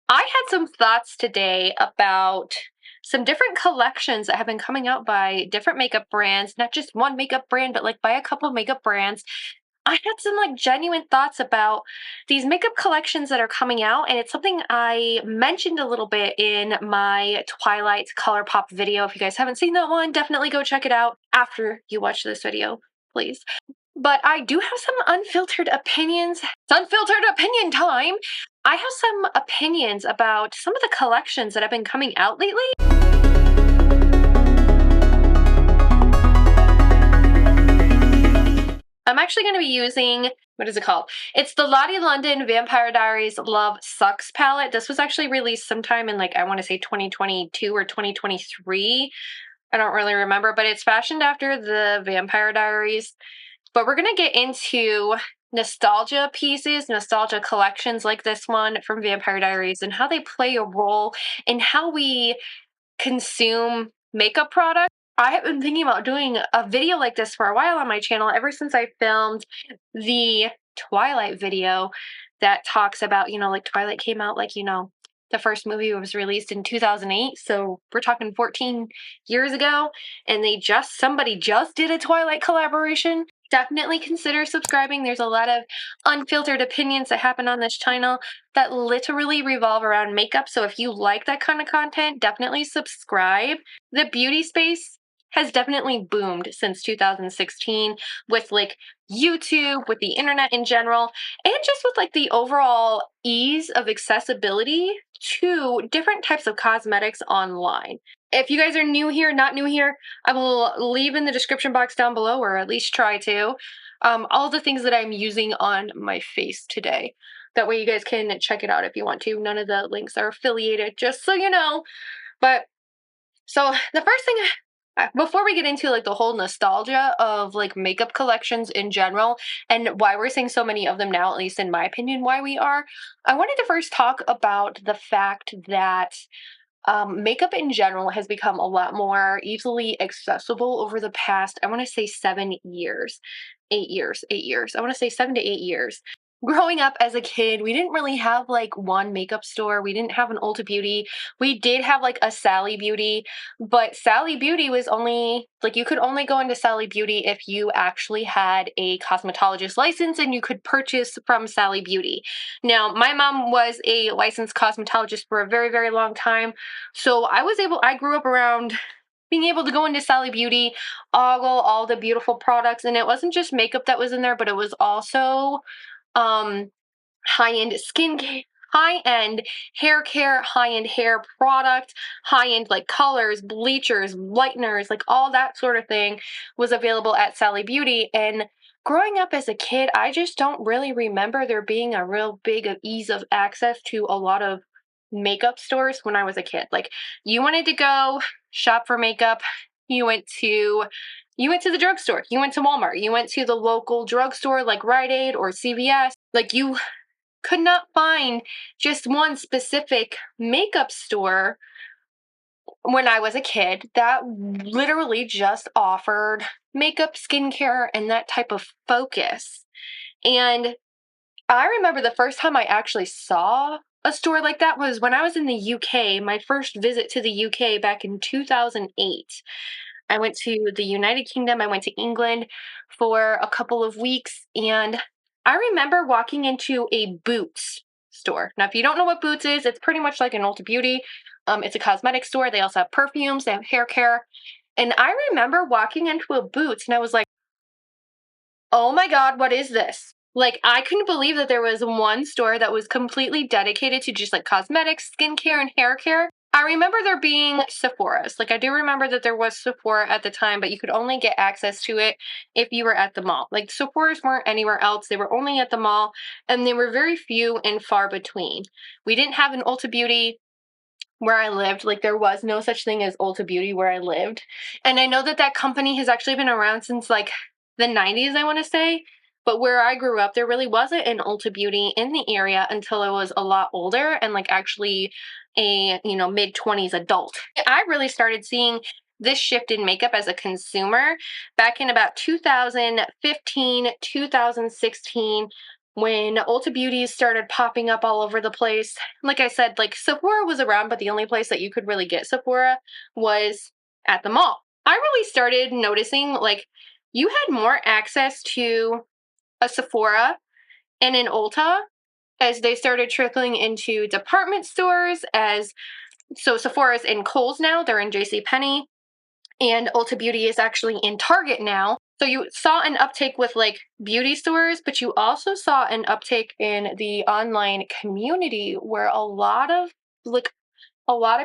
I had some thoughts today about some different collections that have been coming out by different makeup brands, not just one makeup brand, but like by a couple of makeup brands. I had some like genuine thoughts about these makeup collections that are coming out, and it's something I mentioned a little bit in my Twilight Colourpop video. If you guys haven't seen that one, definitely go check it out after you watch this video, please. But I do have some unfiltered opinions. It's unfiltered opinion time. I have some opinions about some of the collections that have been coming out lately. I'm actually going to be using, what is it called? It's the Lottie London Vampire Diaries Love Sucks palette. This was actually released sometime in I want to say 2022 or 2023. I don't really remember, but it's fashioned after the Vampire Diaries. But we're going to get into nostalgia pieces, nostalgia collections like this one from Vampire Diaries, and how they play a role in how we consume makeup products. I have been thinking about doing a video like this for a while on my channel, ever since I filmed the Twilight video that talks about, Twilight came out the first movie was released in 2008, so we're talking 14 years ago, and somebody just did a Twilight collaboration. Definitely consider subscribing. There's a lot of unfiltered opinions that happen on this channel that literally revolve around makeup, so if you like that kind of content, definitely subscribe. The beauty space has definitely boomed since 2016 with YouTube, with the internet in general, and just with the overall ease of accessibility to different types of cosmetics online. If you guys are new here, not new here, I will leave in the description box down below, or at least try to, all the things that I'm using on my face today. That way you guys can check it out if you want to. None of the links are affiliated, just so you know. But, so the first thing, before we get into the whole nostalgia of makeup collections in general and why we're seeing so many of them now, at least in my opinion, why we are, I wanted to first talk about the fact that makeup in general has become a lot more easily accessible over the past, I want to say 7 years, 8 years, 8 years. I want to say 7 to 8 years. Growing up as a kid, we didn't really have one makeup store. We didn't have an Ulta Beauty. We did have a Sally Beauty, but Sally Beauty was only you could only go into Sally Beauty if you actually had a cosmetologist license and you could purchase from Sally Beauty. Now, my mom was a licensed cosmetologist for a very, very long time, so I grew up around being able to go into Sally Beauty, ogle all the beautiful products, and it wasn't just makeup that was in there, but it was also high-end skincare, high-end hair care, high-end hair product, high-end colors, bleachers, lighteners, all that sort of thing was available at Sally Beauty. And growing up as a kid, I just don't really remember there being a real big ease of access to a lot of makeup stores when I was a kid. You wanted to go shop for makeup, you went to the drugstore, you went to Walmart, you went to the local drugstore like Rite Aid or CVS. You could not find just one specific makeup store when I was a kid that literally just offered makeup, skincare, and that type of focus. And I remember the first time I actually saw a store like that was when I was in the UK, my first visit to the UK back in 2008. I went to the United Kingdom, I went to England for a couple of weeks, and I remember walking into a Boots store. Now, if you don't know what Boots is, it's pretty much like an Ulta Beauty. It's a cosmetic store. They also have perfumes, they have hair care. And I remember walking into a Boots, and I was like, oh my God, what is this? I couldn't believe that there was one store that was completely dedicated to just cosmetics, skincare, and hair care. I remember there being Sephora's. I do remember that there was Sephora at the time, but you could only get access to it if you were at the mall. Sephora's weren't anywhere else. They were only at the mall, and they were very few and far between. We didn't have an Ulta Beauty where I lived. There was no such thing as Ulta Beauty where I lived. And I know that that company has actually been around since the 90s, I want to say. But where I grew up, there really wasn't an Ulta Beauty in the area until I was a lot older and actually a, mid-20s adult. I really started seeing this shift in makeup as a consumer back in about 2015, 2016, when Ulta Beauties started popping up all over the place. Like I said, like Sephora was around, but the only place that you could really get Sephora was at the mall. I really started noticing like you had more access to a Sephora and an Ulta as they started trickling into department stores. So Sephora's in Kohl's now, they're in JCPenney, and Ulta Beauty is actually in Target now. So you saw an uptake with like beauty stores, but you also saw an uptake in the online community where a lot of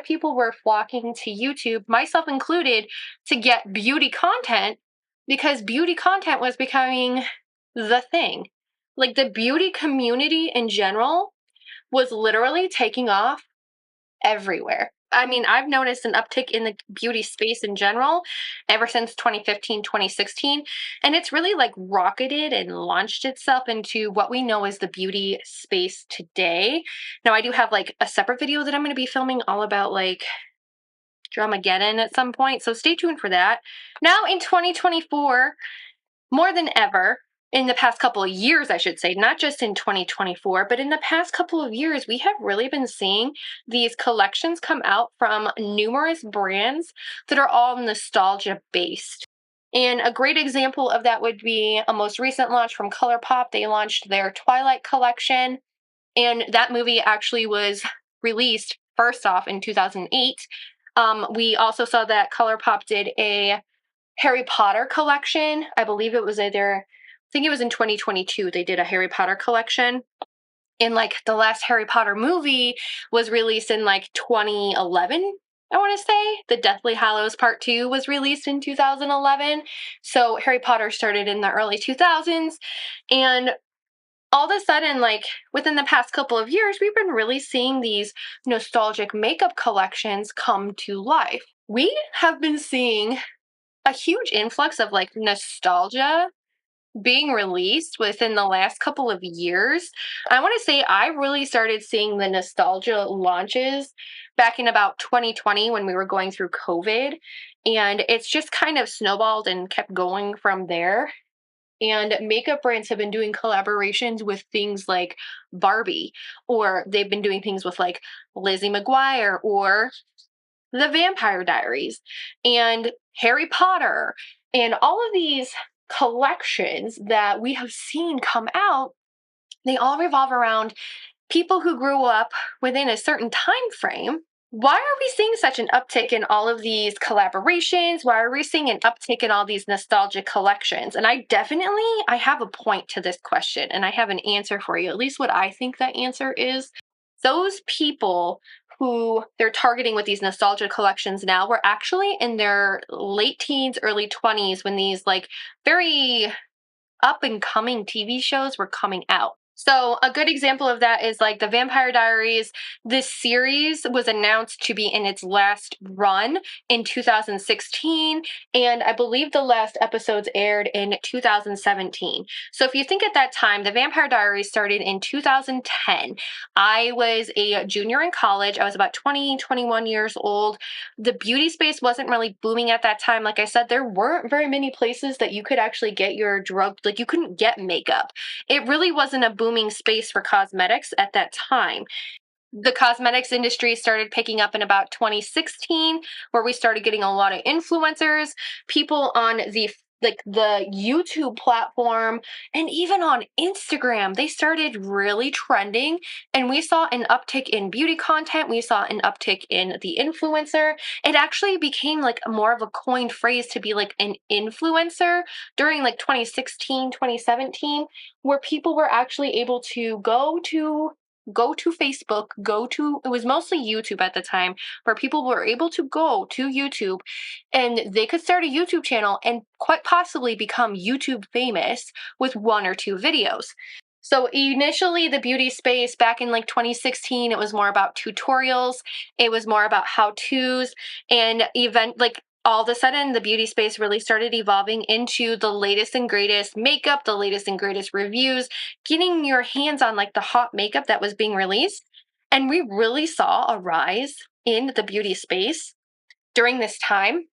people were flocking to YouTube, myself included, to get beauty content because beauty content was becoming the thing. Like the beauty community in general was literally taking off everywhere. I mean, I've noticed an uptick in the beauty space in general ever since 2015, 2016, and it's really like rocketed and launched itself into what we know as the beauty space today. Now, I do have like a separate video that I'm going to be filming all about like Dramageddon at some point, so stay tuned for that. Now, in 2024, more than ever, in the past couple of years, I should say, not just in 2024, but in the past couple of years, we have really been seeing these collections come out from numerous brands that are all nostalgia based. And a great example of that would be a most recent launch from Colourpop. They launched their Twilight collection, and that movie actually was released first off in 2008. We also saw that Colourpop did a Harry Potter collection. I believe it was I think it was in 2022 they did a Harry Potter collection. And like the last Harry Potter movie was released in like 2011, I want to say. The Deathly Hallows Part 2 was released in 2011. So Harry Potter started in the early 2000s. And all of a sudden, like within the past couple of years, we've been really seeing these nostalgic makeup collections come to life. We have been seeing a huge influx of like nostalgia being released within the last couple of years. I want to say I really started seeing the nostalgia launches back in about 2020 when we were going through COVID. And it's just kind of snowballed and kept going from there. And makeup brands have been doing collaborations with things like Barbie, or they've been doing things with like Lizzie McGuire or the Vampire Diaries and Harry Potter and all of these collections that we have seen come out. They all revolve around people who grew up within a certain time frame. Why are we seeing such an uptick in all of these collaborations? Why are we seeing an uptick in all these nostalgic collections? And I have a point to this question, and I have an answer for you, at least what I think that answer is. Those people who they're targeting with these nostalgia collections now were actually in their late teens, early 20s when these like very up and coming TV shows were coming out. So a good example of that is like the Vampire Diaries. This series was announced to be in its last run in 2016, and I believe the last episodes aired in 2017. So if you think at that time, the Vampire Diaries started in 2010. I was a junior in college. I was about 20, 21 years old. The beauty space wasn't really booming at that time. Like I said, there weren't very many places that you could actually get your drug, like you couldn't get makeup. It really wasn't a booming space for cosmetics at that time. The cosmetics industry started picking up in about 2016, where we started getting a lot of influencers, people on the YouTube platform, and even on Instagram. They started really trending, and we saw an uptick in beauty content. We saw an uptick in the influencer. It actually became like more of a coined phrase to be like an influencer during like 2016, 2017, where people were actually able to go to Facebook, it was mostly YouTube at the time, where people were able to go to YouTube and they could start a YouTube channel and quite possibly become YouTube famous with one or two videos. So initially the beauty space back in like 2016, it was more about tutorials. It was more about how-tos and all of a sudden, the beauty space really started evolving into the latest and greatest makeup, the latest and greatest reviews, getting your hands on like the hot makeup that was being released. And we really saw a rise in the beauty space during this time.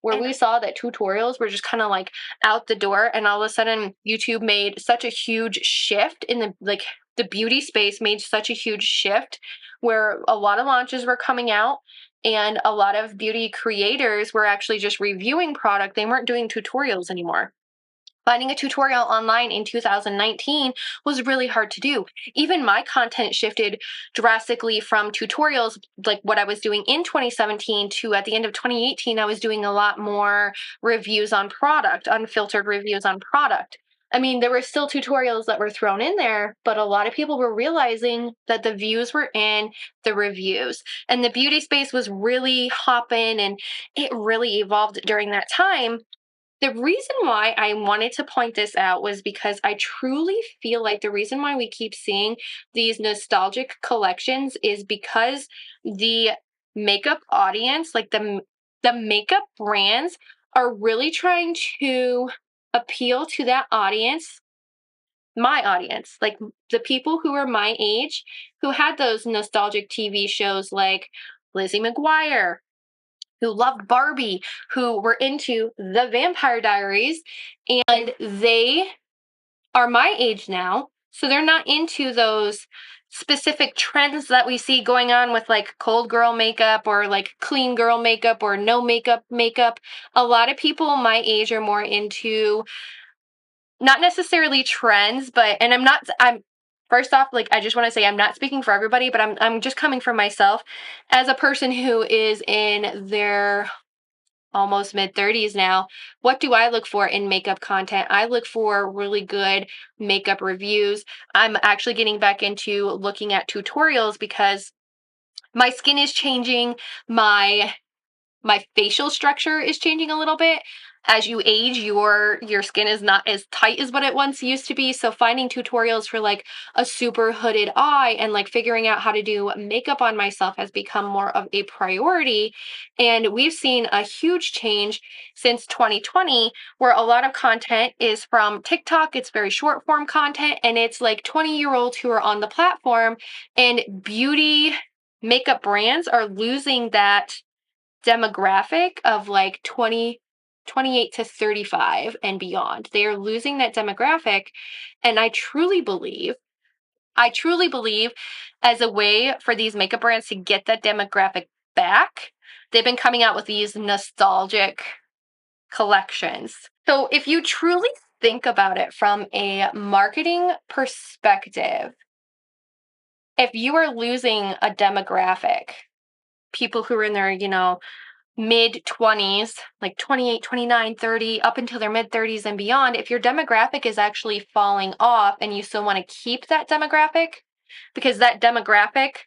where we saw that tutorials were just kind of like out the door, and all of a sudden YouTube made such a huge shift in the beauty space made such a huge shift where a lot of launches were coming out and a lot of beauty creators were actually just reviewing product. They weren't doing tutorials anymore. Finding a tutorial online in 2019 was really hard to do. Even my content shifted drastically from tutorials, like what I was doing in 2017, to at the end of 2018, I was doing a lot more reviews on product, unfiltered reviews on product. I mean, there were still tutorials that were thrown in there, but a lot of people were realizing that the views were in the reviews. And the beauty space was really hopping, and it really evolved during that time. The reason why I wanted to point this out was because I truly feel like the reason why we keep seeing these nostalgic collections is because the makeup audience, like the makeup brands, are really trying to appeal to that audience, my audience, like the people who are my age, who had those nostalgic TV shows like Lizzie McGuire, who loved Barbie, who were into the Vampire Diaries, and they are my age now. So they're not into those specific trends that we see going on with like cold girl makeup or like clean girl makeup or no makeup makeup. A lot of people my age are more into not necessarily trends, but, and I'm first off, like, I just want to say I'm not speaking for everybody, but I'm just coming from myself as a person who is in their almost mid 30s now. What do I look for in makeup content? I look for really good makeup reviews. I'm actually getting back into looking at tutorials because my skin is changing, my facial structure is changing a little bit. As you age, your skin is not as tight as what it once used to be. So finding tutorials for like a super hooded eye and like figuring out how to do makeup on myself has become more of a priority. And we've seen a huge change since 2020 where a lot of content is from TikTok. It's very short form content, and it's like 20-year-olds who are on the platform, and beauty makeup brands are losing that demographic of like 28 to 35 and beyond. They are losing that demographic. And I truly believe as a way for these makeup brands to get that demographic back, they've been coming out with these nostalgic collections. So if you truly think about it from a marketing perspective, if you are losing a demographic, people who are in their, mid 20s, like 28, 29, 30, up until their mid 30s and beyond, if your demographic is actually falling off and you still want to keep that demographic, because that demographic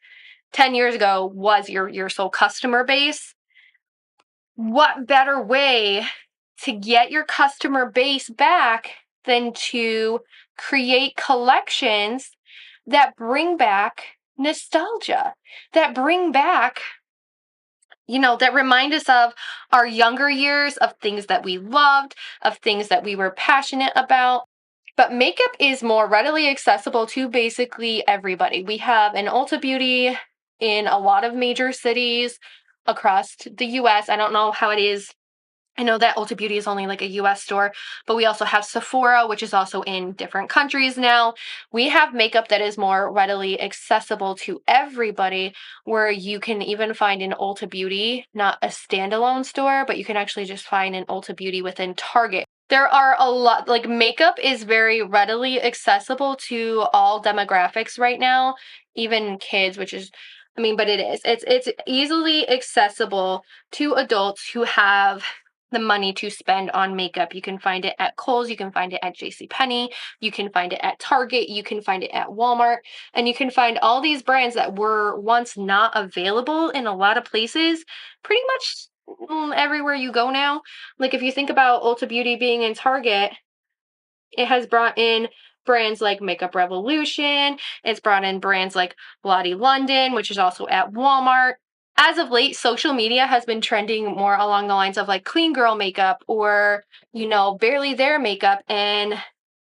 10 years ago was your sole customer base, what better way to get your customer base back than to create collections that bring back nostalgia, that bring back, that remind us of our younger years, of things that we loved, of things that we were passionate about. But makeup is more readily accessible to basically everybody. We have an Ulta Beauty in a lot of major cities across the US. I don't know how it is. I know that Ulta Beauty is only like a US store, but we also have Sephora, which is also in different countries now. We have makeup that is more readily accessible to everybody, where you can even find an Ulta Beauty, not a standalone store, but you can actually just find an Ulta Beauty within Target. There are a lot, like makeup is very readily accessible to all demographics right now, even kids, which is, but it is. It's easily accessible to adults who have the money to spend on makeup. You can find it at Kohl's, you can find it at JCPenney, you can find it at Target, you can find it at Walmart, and you can find all these brands that were once not available in a lot of places, pretty much everywhere you go now. Like if you think about Ulta Beauty being in Target, it has brought in brands like Makeup Revolution, it's brought in brands like Lottie London, which is also at Walmart. As of late, social media has been trending more along the lines of like clean girl makeup or, barely there makeup. And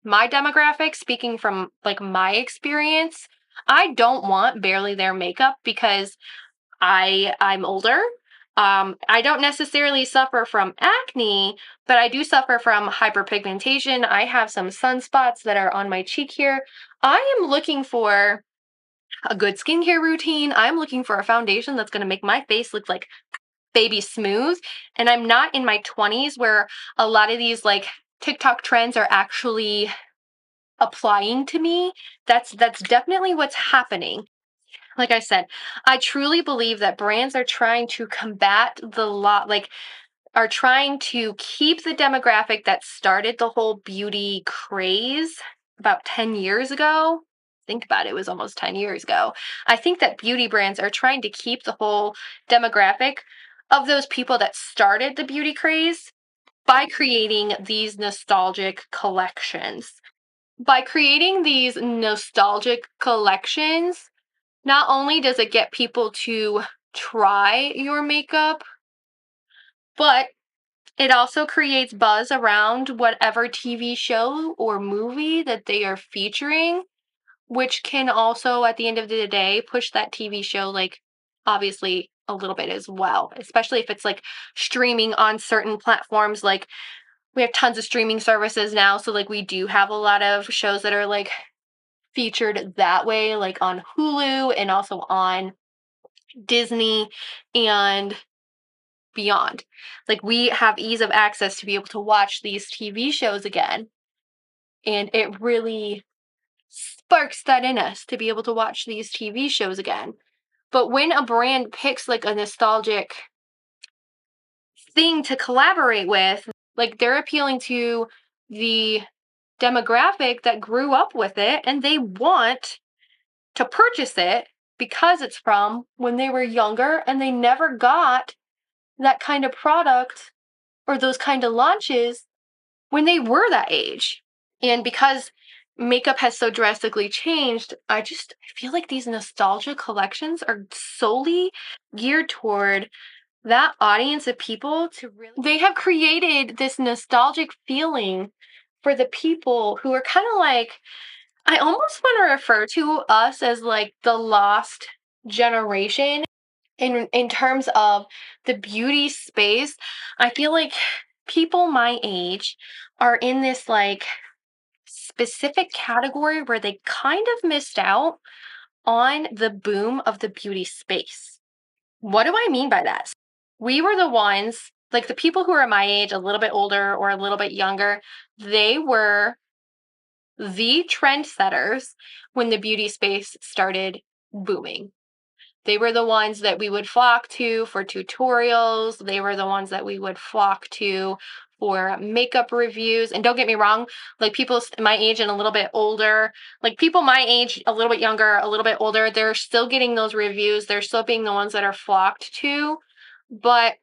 my demographic, speaking from like my experience, I don't want barely there makeup because I'm older. I don't necessarily suffer from acne, but I do suffer from hyperpigmentation. I have some sunspots that are on my cheek here. I am looking for a good skincare routine. I'm looking for a foundation that's going to make my face look like baby smooth. And I'm not in my 20s where a lot of these like TikTok trends are actually applying to me. That's definitely what's happening. Like I said, I truly believe that brands are trying to combat are trying to keep the demographic that started the whole beauty craze about 10 years ago. Think about it, it was almost 10 years ago. I think that beauty brands are trying to keep the whole demographic of those people that started the beauty craze by creating these nostalgic collections. By creating these nostalgic collections, not only does it get people to try your makeup, but it also creates buzz around whatever TV show or movie that they are featuring, which can also, at the end of the day, push that TV show, like, obviously a little bit as well, especially if it's like streaming on certain platforms. Like, we have tons of streaming services now, so like we do have a lot of shows that are like featured that way, like on Hulu and also on Disney and beyond. Like, we have ease of access to be able to watch these TV shows again. And it really sparks that in us to be able to watch these TV shows again. But when a brand picks like a nostalgic thing to collaborate with, like they're appealing to the demographic that grew up with it and they want to purchase it because it's from when they were younger and they never got that kind of product or those kind of launches when they were that age. And because makeup has so drastically changed, I feel like these nostalgia collections are solely geared toward that audience of people to really, they have created this nostalgic feeling for the people who are kind of like, I almost want to refer to us as like the lost generation in terms of the beauty space. I feel like people my age are in this like specific category where they kind of missed out on the boom of the beauty space. What do I mean by that? We were the ones, like the people who are my age, a little bit older or a little bit younger, they were the trendsetters when the beauty space started booming. They were the ones that we would flock to for tutorials. They were the ones that we would flock to for makeup reviews. And don't get me wrong, like people my age and a little bit older, like people my age, a little bit younger, a little bit older, they're still getting those reviews. They're still being the ones that are flocked to. But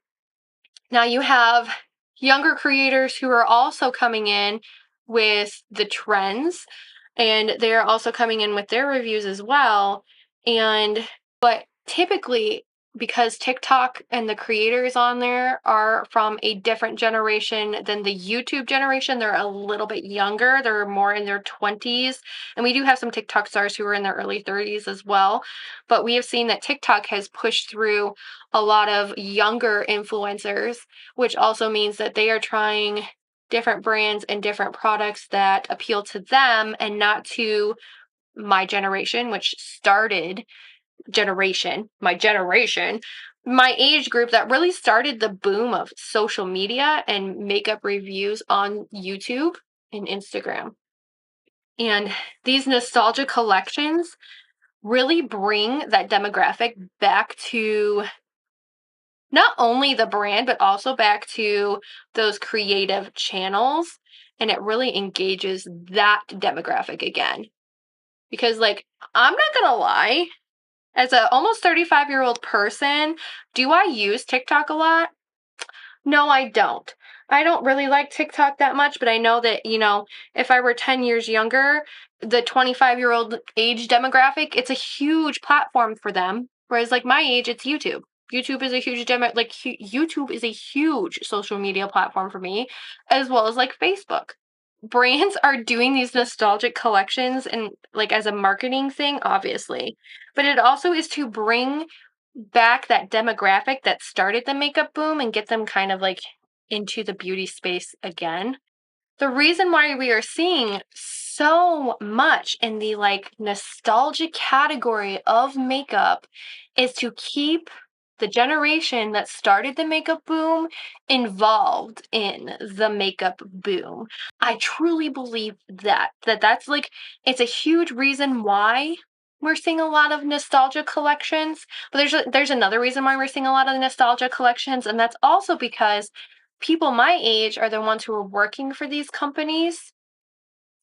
now you have younger creators who are also coming in with the trends, and they're also coming in with their reviews as well. But typically, because TikTok and the creators on there are from a different generation than the YouTube generation, they're a little bit younger. They're more in their 20s. And we do have some TikTok stars who are in their early 30s as well. But we have seen that TikTok has pushed through a lot of younger influencers, which also means that they are trying different brands and different products that appeal to them and not to my generation, which started my age group that really started the boom of social media and makeup reviews on YouTube and Instagram. And these nostalgia collections really bring that demographic back to not only the brand, but also back to those creative channels. And it really engages that demographic again. Because, like, I'm not gonna lie, as a almost 35-year-old person, do I use TikTok a lot? No, I don't. I don't really like TikTok that much, but I know that, if I were 10 years younger, the 25-year-old age demographic, it's a huge platform for them. Whereas like my age, it's YouTube. YouTube is a huge YouTube is a huge social media platform for me, as well as like Facebook. Brands are doing these nostalgic collections and like as a marketing thing, obviously, but it also is to bring back that demographic that started the makeup boom and get them kind of like into the beauty space again. The reason why we are seeing so much in the like nostalgia category of makeup is to keep the generation that started the makeup boom involved in the makeup boom. I truly believe that's like it's a huge reason why we're seeing a lot of nostalgia collections. But there's another reason why we're seeing a lot of nostalgia collections, and that's also because people my age are the ones who are working for these companies.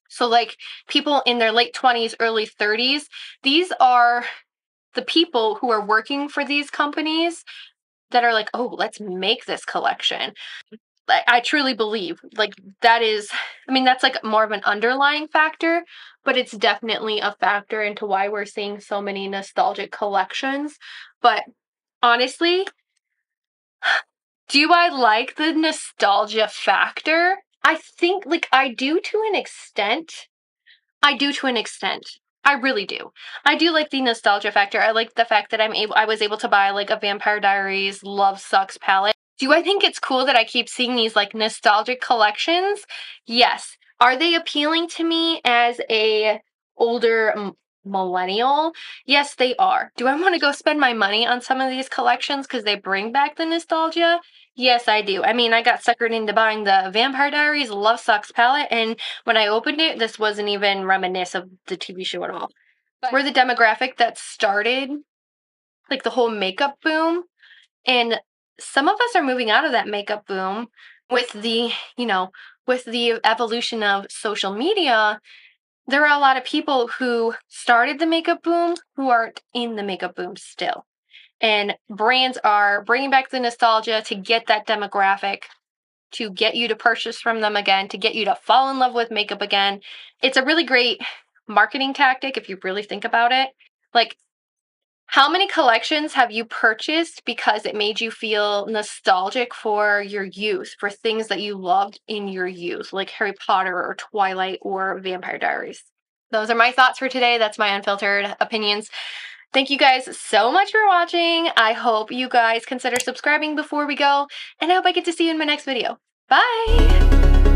So, like, people in their late 20s, early 30s, these are the people who are working for these companies that are like, oh, let's make this collection. I truly believe, like, that is, I mean, that's like more of an underlying factor, but it's definitely a factor into why we're seeing so many nostalgic collections. But honestly, do I like the nostalgia factor? I think, like, I do to an extent. I do to an extent. I really do. I do like the nostalgia factor. I like the fact that I was able to buy like a Vampire Diaries Love Sucks palette. Do I think it's cool that I keep seeing these like nostalgic collections? Yes. Are they appealing to me as a older millennial? Yes, they are. Do I want to go spend my money on some of these collections because they bring back the nostalgia? Yes, I do. I mean, I got suckered into buying the Vampire Diaries Love Sucks palette, and when I opened it, this wasn't even reminiscent of the TV show at all. But we're the demographic that started like the whole makeup boom, and some of us are moving out of that makeup boom with with the evolution of social media. There are a lot of people who started the makeup boom who aren't in the makeup boom still. And brands are bringing back the nostalgia to get that demographic, to get you to purchase from them again, to get you to fall in love with makeup again. It's a really great marketing tactic if you really think about it. Like, how many collections have you purchased because it made you feel nostalgic for your youth, for things that you loved in your youth, like Harry Potter or Twilight or Vampire Diaries? Those are my thoughts for today. That's my unfiltered opinions. Thank you guys so much for watching. I hope you guys consider subscribing before we go, and I hope I get to see you in my next video. Bye!